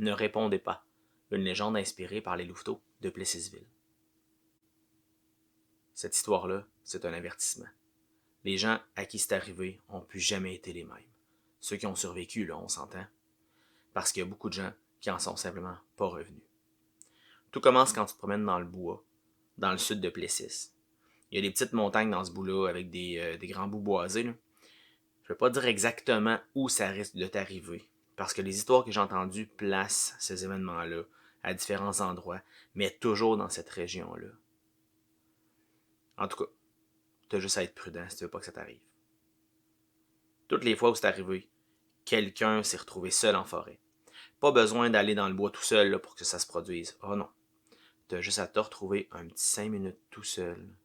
Ne répondez pas. Une légende inspirée par les louveteaux de Plessisville. Cette histoire-là, c'est un avertissement. Les gens à qui c'est arrivé n'ont plus jamais été les mêmes. Ceux qui ont survécu, là, on s'entend. Parce qu'il y a beaucoup de gens qui en sont simplement pas revenus. Tout commence quand tu te promènes dans le bois, dans le sud de Plessis. Il y a des petites montagnes dans ce bout-là avec des grands bouts boisés. Là. Je ne vais pas dire exactement où ça risque de t'arriver, parce que les histoires que j'ai entendues placent ces événements-là à différents endroits, mais toujours dans cette région-là. En tout cas, tu as juste à être prudent si tu veux pas que ça t'arrive. Toutes les fois où c'est arrivé, quelqu'un s'est retrouvé seul en forêt. Pas besoin d'aller dans le bois tout seul là, pour que ça se produise. Oh non. Tu as juste à te retrouver un petit 5 minutes tout seul,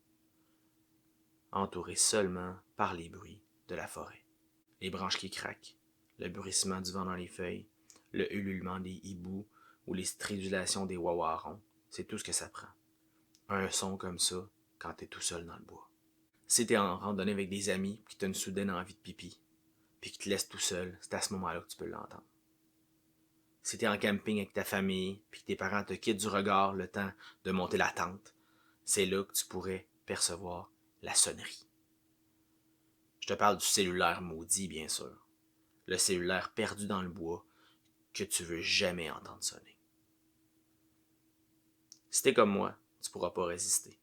entouré seulement par les bruits de la forêt. Les branches qui craquent, le bruissement du vent dans les feuilles, le ululement des hiboux ou les stridulations des wawarons, c'est tout ce que ça prend. Un son comme ça quand t'es tout seul dans le bois. Si t'es en randonnée avec des amis qui t'ont une soudaine envie de pipi, puis qui te laissent tout seul, c'est à ce moment-là que tu peux l'entendre. Si t'es en camping avec ta famille, puis que tes parents te quittent du regard le temps de monter la tente, c'est là que tu pourrais percevoir la sonnerie. Je te parle du cellulaire maudit, bien sûr. Le cellulaire perdu dans le bois que tu veux jamais entendre sonner. Si t'es comme moi, tu pourras pas résister.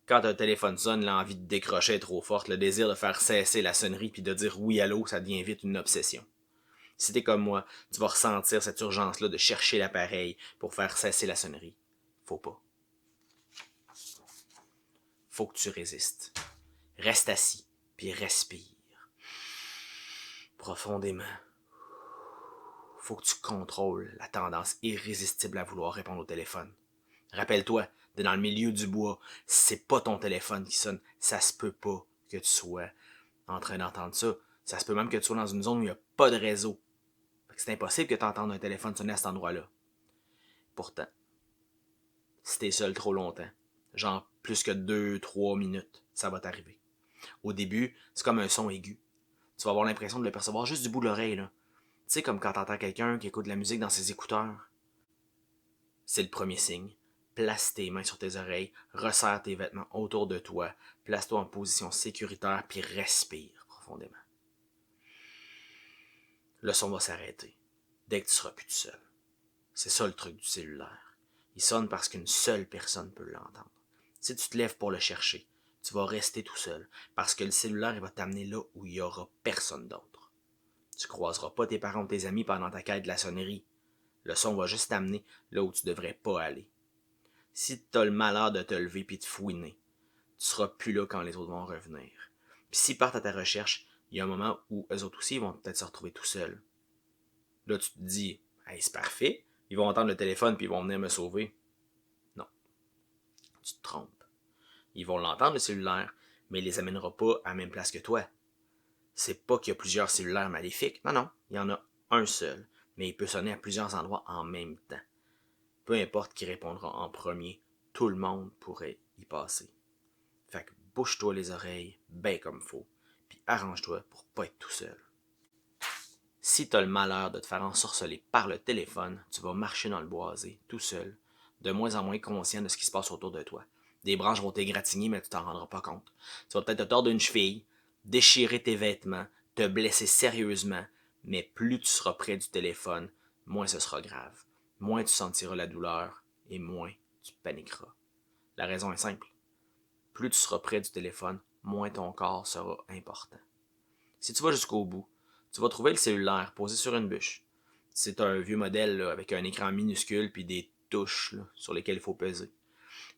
Quand un téléphone sonne, l'envie de décrocher est trop forte, le désir de faire cesser la sonnerie puis de dire oui allô, ça devient vite une obsession. Si t'es comme moi, tu vas ressentir cette urgence-là de chercher l'appareil pour faire cesser la sonnerie. Faut pas. Faut que tu résistes. Reste assis, puis respire. Profondément. Faut que tu contrôles la tendance irrésistible à vouloir répondre au téléphone. Rappelle-toi, t'es dans le milieu du bois, c'est pas ton téléphone qui sonne, ça se peut pas que tu sois en train d'entendre ça. Ça se peut même que tu sois dans une zone où il n'y a pas de réseau. C'est impossible que tu entendes un téléphone sonner à cet endroit-là. Pourtant, si t'es seul trop longtemps, genre plus que 2-3 minutes, ça va t'arriver. Au début, c'est comme un son aigu. Tu vas avoir l'impression de le percevoir juste du bout de l'oreille, là. Tu sais, comme quand t'entends quelqu'un qui écoute de la musique dans ses écouteurs. C'est le premier signe. Place tes mains sur tes oreilles, resserre tes vêtements autour de toi, place-toi en position sécuritaire, puis respire profondément. Le son va s'arrêter dès que tu seras plus tout seul. C'est ça le truc du cellulaire. Il sonne parce qu'une seule personne peut l'entendre. Si tu te lèves pour le chercher, tu vas rester tout seul, parce que le cellulaire il va t'amener là où il n'y aura personne d'autre. Tu croiseras pas tes parents ou tes amis pendant ta quête de la sonnerie. Le son va juste t'amener là où tu devrais pas aller. Si tu as le malheur de te lever puis de fouiner, tu seras plus là quand les autres vont revenir. Puis s'ils partent à ta recherche, il y a un moment où eux autres aussi vont peut-être se retrouver tout seuls. Là, tu te dis, hey, c'est parfait, ils vont entendre le téléphone puis ils vont venir me sauver. Non, tu te trompes. Ils vont l'entendre le cellulaire, mais il les amènera pas à la même place que toi. C'est pas qu'il y a plusieurs cellulaires maléfiques. Non, non, il y en a un seul, mais il peut sonner à plusieurs endroits en même temps. Peu importe qui répondra en premier, tout le monde pourrait y passer. Fait que bouge-toi les oreilles, ben comme faut, puis arrange-toi pour pas être tout seul. Si t'as le malheur de te faire ensorceler par le téléphone, tu vas marcher dans le boisé, tout seul, de moins en moins conscient de ce qui se passe autour de toi. Des branches vont t'égratigner, mais tu t'en rendras pas compte. Tu vas peut-être te tordre une cheville, déchirer tes vêtements, te blesser sérieusement, mais plus tu seras près du téléphone, moins ce sera grave. Moins tu sentiras la douleur et moins tu paniqueras. La raison est simple. Plus tu seras près du téléphone, moins ton corps sera important. Si tu vas jusqu'au bout, tu vas trouver le cellulaire posé sur une bûche. C'est un vieux modèle là, avec un écran minuscule puis des touches là, sur lesquelles il faut peser.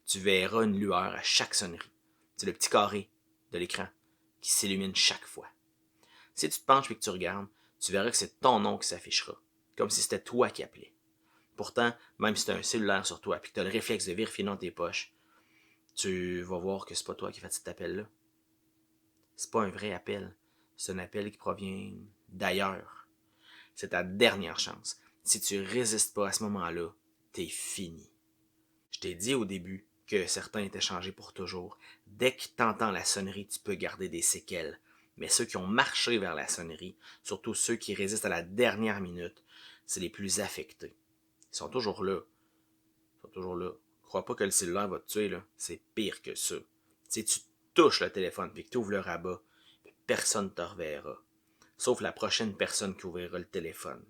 Tu verras une lueur à chaque sonnerie. C'est le petit carré de l'écran qui s'illumine chaque fois. Si tu te penches et que tu regardes, tu verras que c'est ton nom qui s'affichera, comme si c'était toi qui appelais. Pourtant, même si tu as un cellulaire sur toi et que tu as le réflexe de vérifier dans tes poches, tu vas voir que c'est pas toi qui fait cet appel-là. C'est pas un vrai appel. C'est un appel qui provient d'ailleurs. C'est ta dernière chance. Si tu résistes pas à ce moment-là, t'es fini. Je t'ai dit au début que certains étaient changés pour toujours. Dès que t'entends la sonnerie, tu peux garder des séquelles. Mais ceux qui ont marché vers la sonnerie, surtout ceux qui résistent à la dernière minute, c'est les plus affectés. Ils sont toujours là. Ils sont toujours là. Crois pas que le cellulaire va te tuer, là. C'est pire que ça. Tu touches le téléphone, puis que tu ouvres le rabat, puis personne ne te reverra. Sauf la prochaine personne qui ouvrira le téléphone.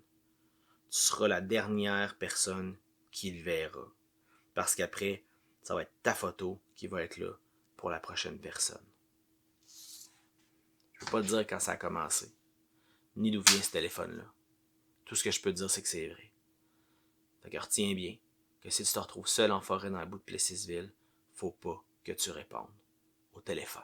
Tu seras la dernière personne qui le verra. Parce qu'après, ça va être ta photo qui va être là pour la prochaine personne. Je peux pas te dire quand ça a commencé, ni d'où vient ce téléphone-là. Tout ce que je peux te dire, c'est que c'est vrai. Fait que retiens bien que si tu te retrouves seul en forêt dans le bout de Plessisville, faut pas que tu répondes au téléphone.